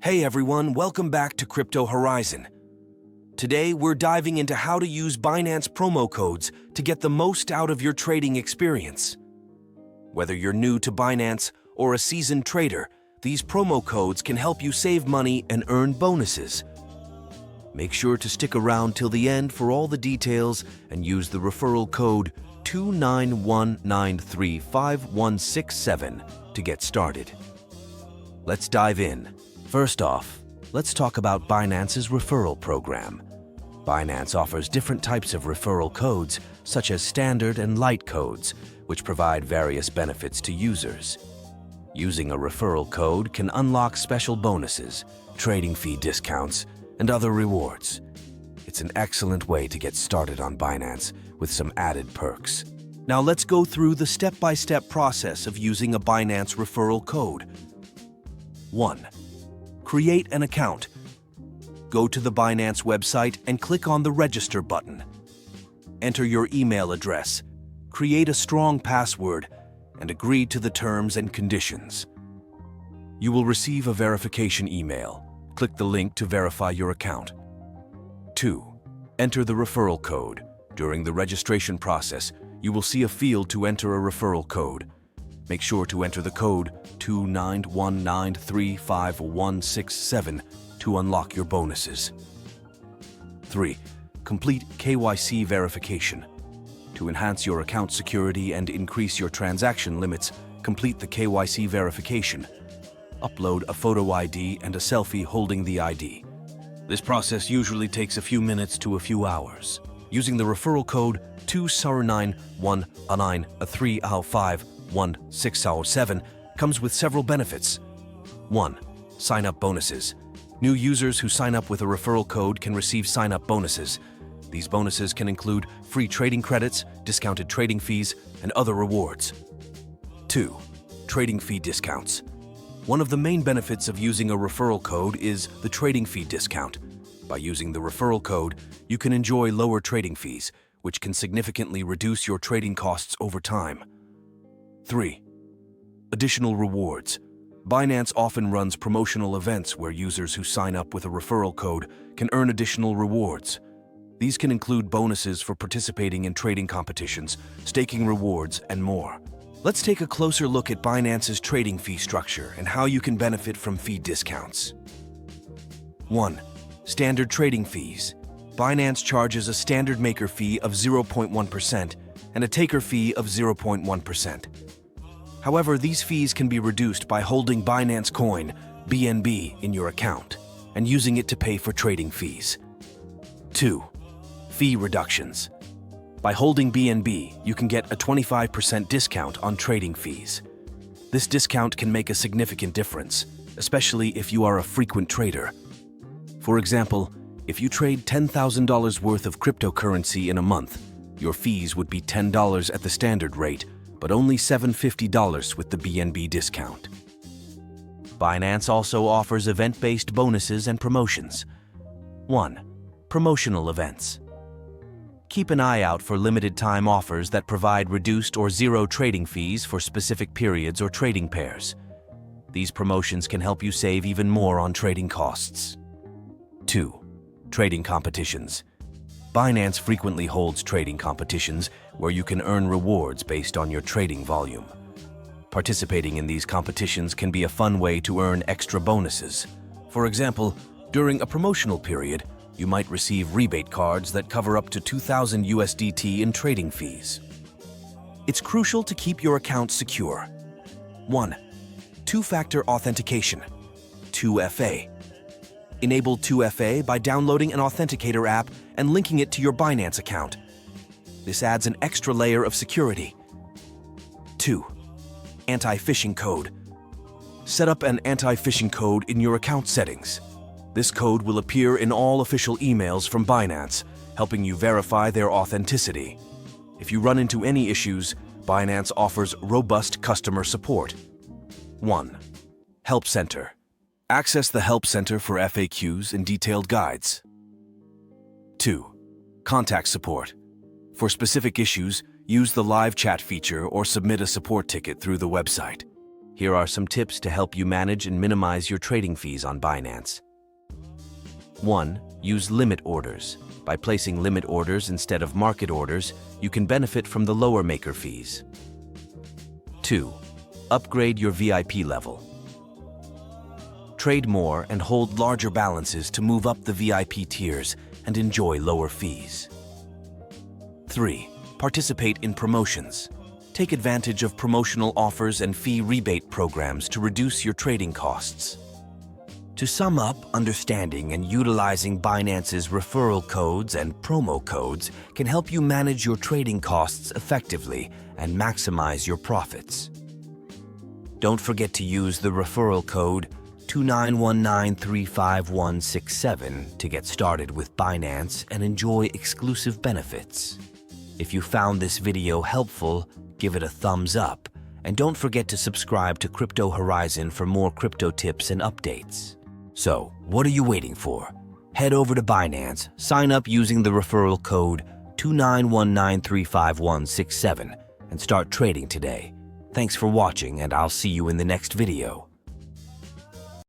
Hey everyone, welcome back to Crypto Horizon. Today we're diving into how to use Binance promo codes to get the most out of your trading experience. Whether you're new to Binance or a seasoned trader, these promo codes can help you save money and earn bonuses. Make sure to stick around till the end for all the details and use the referral code 291935167 to get started. Let's dive in. First off, let's talk about Binance's referral program. Binance offers different types of referral codes, such as standard and light codes, which provide various benefits to users. Using a referral code can unlock special bonuses, trading fee discounts, and other rewards. It's an excellent way to get started on Binance with some added perks. Now let's go through the step-by-step process of using a Binance referral code. 1. Create an account. Go to the Binance website and click on the Register button. Enter your email address, create a strong password, and agree to the terms and conditions. You will receive a verification email. Click the link to verify your account. 2. Enter the referral code. During the registration process, you will see a field to enter a referral code. Make sure to enter the code 291935167 to unlock your bonuses. 3. Complete KYC verification. To enhance your account security and increase your transaction limits, complete the KYC verification. Upload a photo ID and a selfie holding the ID. This process usually takes a few minutes to a few hours. Using the referral code 2091993051607 comes with several benefits. 1. Sign-up bonuses. New users who sign up with a referral code can receive sign-up bonuses. These bonuses can include free trading credits, discounted trading fees, and other rewards. 2. Trading fee discounts. One of the main benefits of using a referral code is the trading fee discount. By using the referral code, you can enjoy lower trading fees, which can significantly reduce your trading costs over time. 3. Additional rewards. Binance often runs promotional events where users who sign up with a referral code can earn additional rewards. These can include bonuses for participating in trading competitions, staking rewards, and more. Let's take a closer look at Binance's trading fee structure and how you can benefit from fee discounts. 1. Standard trading fees. Binance charges a standard maker fee of 0.1% and a taker fee of 0.1%. However, these fees can be reduced by holding Binance Coin, BNB, in your account and using it to pay for trading fees. 2. Fee reductions. By holding BNB, you can get a 25% discount on trading fees. This discount can make a significant difference, especially if you are a frequent trader. For example, if you trade $10,000 worth of cryptocurrency in a month, your fees would be $10 at the standard rate, but only $750 with the BNB discount. Binance also offers event-based bonuses and promotions. 1. Promotional events. Keep an eye out for limited-time offers that provide reduced or zero trading fees for specific periods or trading pairs. These promotions can help you save even more on trading costs. 2. Trading competitions. Binance frequently holds trading competitions where you can earn rewards based on your trading volume. Participating in these competitions can be a fun way to earn extra bonuses. For example, during a promotional period, you might receive rebate cards that cover up to 2,000 USDT in trading fees. It's crucial to keep your account secure. 1. Two-factor authentication, 2FA. Enable 2FA by downloading an authenticator app and linking it to your Binance account. This adds an extra layer of security. 2. Anti-phishing code. Set up an anti-phishing code in your account settings. This code will appear in all official emails from Binance, helping you verify their authenticity. If you run into any issues, Binance offers robust customer support. 1. Help Center. Access the Help Center for FAQs and detailed guides. 2. Contact support. For specific issues, use the live chat feature or submit a support ticket through the website. Here are some tips to help you manage and minimize your trading fees on Binance. 1. Use limit orders. By placing limit orders instead of market orders, you can benefit from the lower maker fees. 2. Upgrade your VIP level. Trade more and hold larger balances to move up the VIP tiers and enjoy lower fees. 3. Participate in promotions. Take advantage of promotional offers and fee rebate programs to reduce your trading costs. To sum up, understanding and utilizing Binance's referral codes and promo codes can help you manage your trading costs effectively and maximize your profits. Don't forget to use the referral code 2919355167 to get started with Binance and enjoy exclusive benefits. If you found this video helpful, give it a thumbs up, and don't forget to subscribe to Crypto Horizon for more crypto tips and updates. So, what are you waiting for? Head over to Binance, sign up using the referral code 2919355167, and start trading today. Thanks for watching, and I'll see you in the next video.